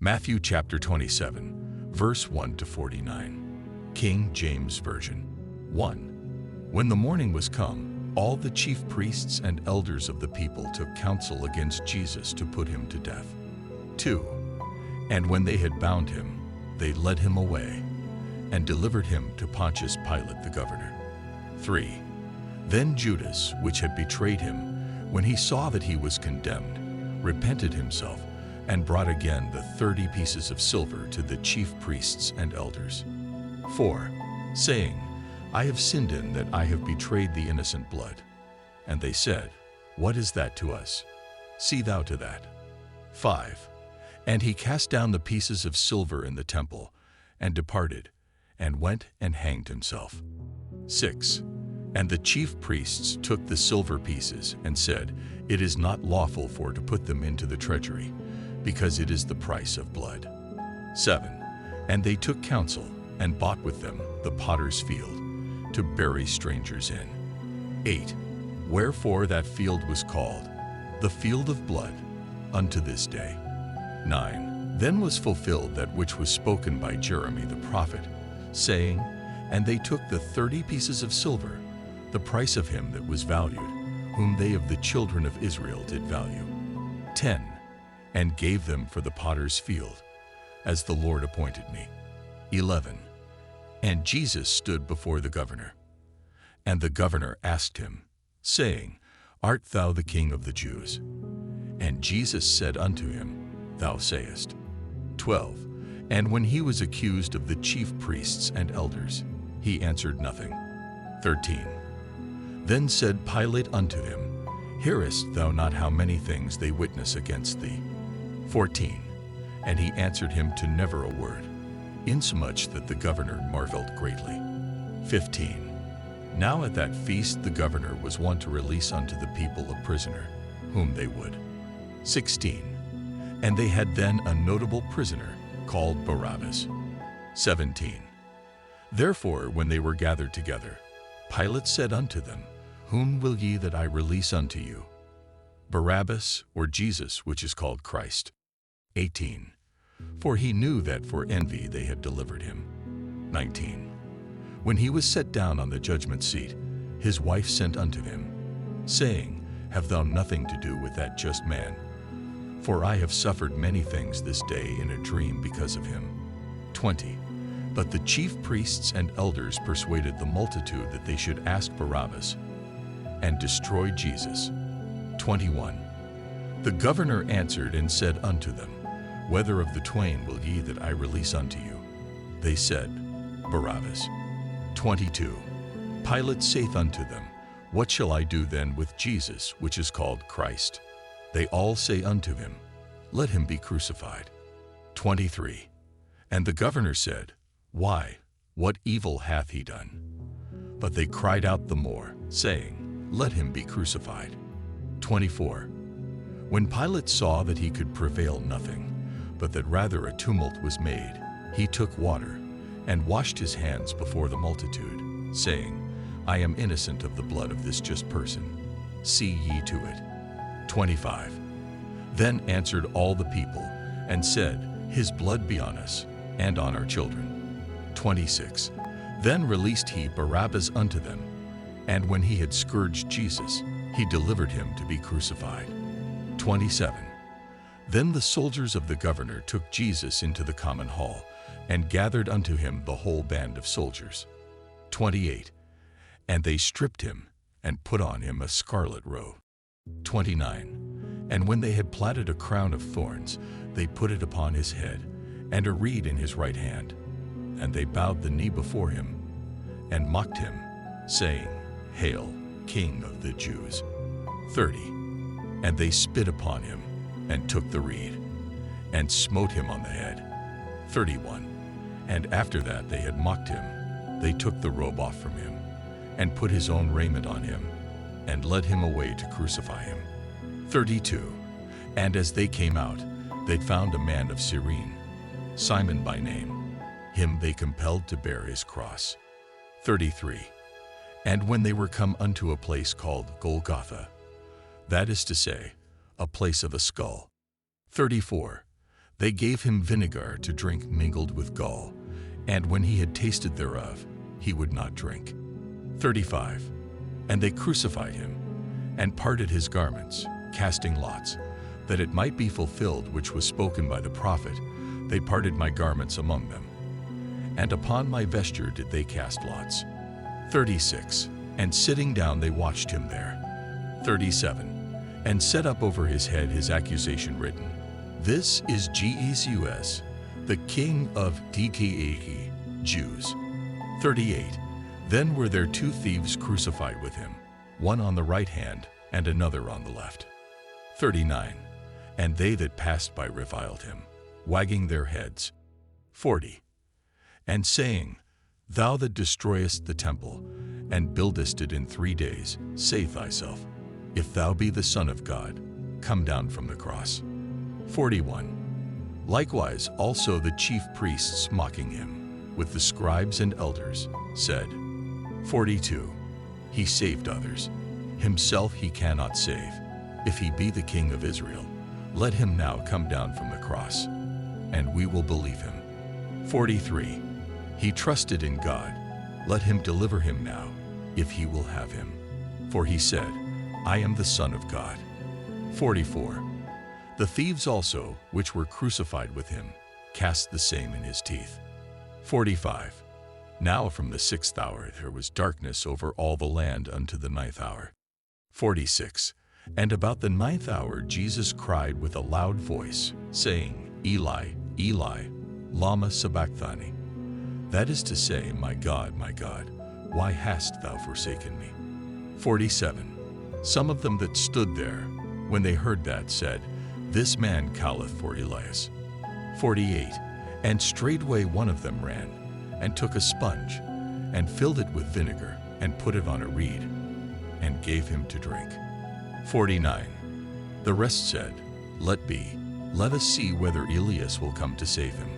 Matthew chapter 27, verse 1 to 49. King James Version. 1. When the morning was come, all the chief priests and elders of the people took counsel against Jesus to put him to death. 2. And when they had bound him, they led him away and delivered him to Pontius Pilate the governor. 3. Then Judas, which had betrayed him, when he saw that he was condemned, repented himself and brought again the 30 pieces of silver to the chief priests and elders. 4. Saying, I have sinned in that I have betrayed the innocent blood. And they said, What is that to us? See thou to that. 5. And he cast down the pieces of silver in the temple, and departed, and went and hanged himself. 6. And the chief priests took the silver pieces, and said, It is not lawful for to put them into the treasury, because it is the price of blood. 7. And they took counsel, and bought with them the potter's field, to bury strangers in. 8. Wherefore that field was called, the field of blood, unto this day. 9. Then was fulfilled that which was spoken by Jeremy the prophet, saying, And they took the 30 pieces of silver, the price of him that was valued, whom they of the children of Israel did value. 10. And gave them for the potter's field, as the Lord appointed me. 11. And Jesus stood before the governor. And the governor asked him, saying, Art thou the King of the Jews? And Jesus said unto him, Thou sayest. 12. And when he was accused of the chief priests and elders, he answered nothing. 13. Then said Pilate unto him, Hearest thou not how many things they witness against thee? 14. And he answered him to never a word, insomuch that the governor marveled greatly. 15. Now at that feast the governor was wont to release unto the people a prisoner, whom they would. 16. And they had then a notable prisoner, called Barabbas. 17. Therefore when they were gathered together, Pilate said unto them, Whom will ye that I release unto you? Barabbas, or Jesus, which is called Christ? 18. For he knew that for envy they had delivered him. 19. When he was set down on the judgment seat, his wife sent unto him, saying, Have thou nothing to do with that just man? For I have suffered many things this day in a dream because of him. 20. But the chief priests and elders persuaded the multitude that they should ask Barabbas, and destroy Jesus. 21. The governor answered and said unto them, Whether of the twain will ye that I release unto you? They said, Barabbas. 22. Pilate saith unto them, What shall I do then with Jesus, which is called Christ? They all say unto him, Let him be crucified. 23. And the governor said, Why, what evil hath he done? But they cried out the more, saying, Let him be crucified. 24. When Pilate saw that he could prevail nothing, but that rather a tumult was made, he took water, and washed his hands before the multitude, saying, I am innocent of the blood of this just person. See ye to it. 25. Then answered all the people, and said, His blood be on us, and on our children. 26. Then released he Barabbas unto them, and when he had scourged Jesus, he delivered him to be crucified. 27. Then the soldiers of the governor took Jesus into the common hall, and gathered unto him the whole band of soldiers. 28. And they stripped him, and put on him a scarlet robe. 29. And when they had platted a crown of thorns, they put it upon his head, and a reed in his right hand. And they bowed the knee before him, and mocked him, saying, Hail, King of the Jews. 30. And they spit upon him, and took the reed, and smote him on the head. 31. And after that they had mocked him, they took the robe off from him, and put his own raiment on him, and led him away to crucify him. 32. And as they came out, they found a man of Cyrene, Simon by name. Him they compelled to bear his cross. 33. And when they were come unto a place called Golgotha, that is to say, a place of a skull. 34. They gave him vinegar to drink mingled with gall, and when he had tasted thereof, he would not drink. 35. And they crucified him, and parted his garments, casting lots, that it might be fulfilled which was spoken by the prophet, they parted my garments among them. And upon my vesture did they cast lots. 36. And sitting down they watched him there. 37. And set up over his head his accusation written, This is Jesus, the King of the Jews. 38. Then were there two thieves crucified with him, one on the right hand and another on the left. 39. And they that passed by reviled him, wagging their heads. 40. And saying, Thou that destroyest the temple, and buildest it in 3 days, save thyself. If thou be the Son of God, come down from the cross. 41. Likewise also the chief priests mocking him, with the scribes and elders, said, 42. He saved others. Himself he cannot save. If he be the King of Israel, let him now come down from the cross, and we will believe him. 43. He trusted in God. Let him deliver him now, if he will have him. For he said, I am the Son of God. 44. The thieves also, which were crucified with him, cast the same in his teeth. 45. Now from the 6th hour there was darkness over all the land unto the 9th hour. 46. And about the 9th hour Jesus cried with a loud voice, saying, Eli, Eli, lama sabachthani. That is to say, my God, why hast thou forsaken me? 47. Some of them that stood there, when they heard that, said, This man calleth for Elias. 48. And straightway one of them ran, and took a sponge, and filled it with vinegar, and put it on a reed, and gave him to drink. 49. The rest said, Let be, let us see whether Elias will come to save him.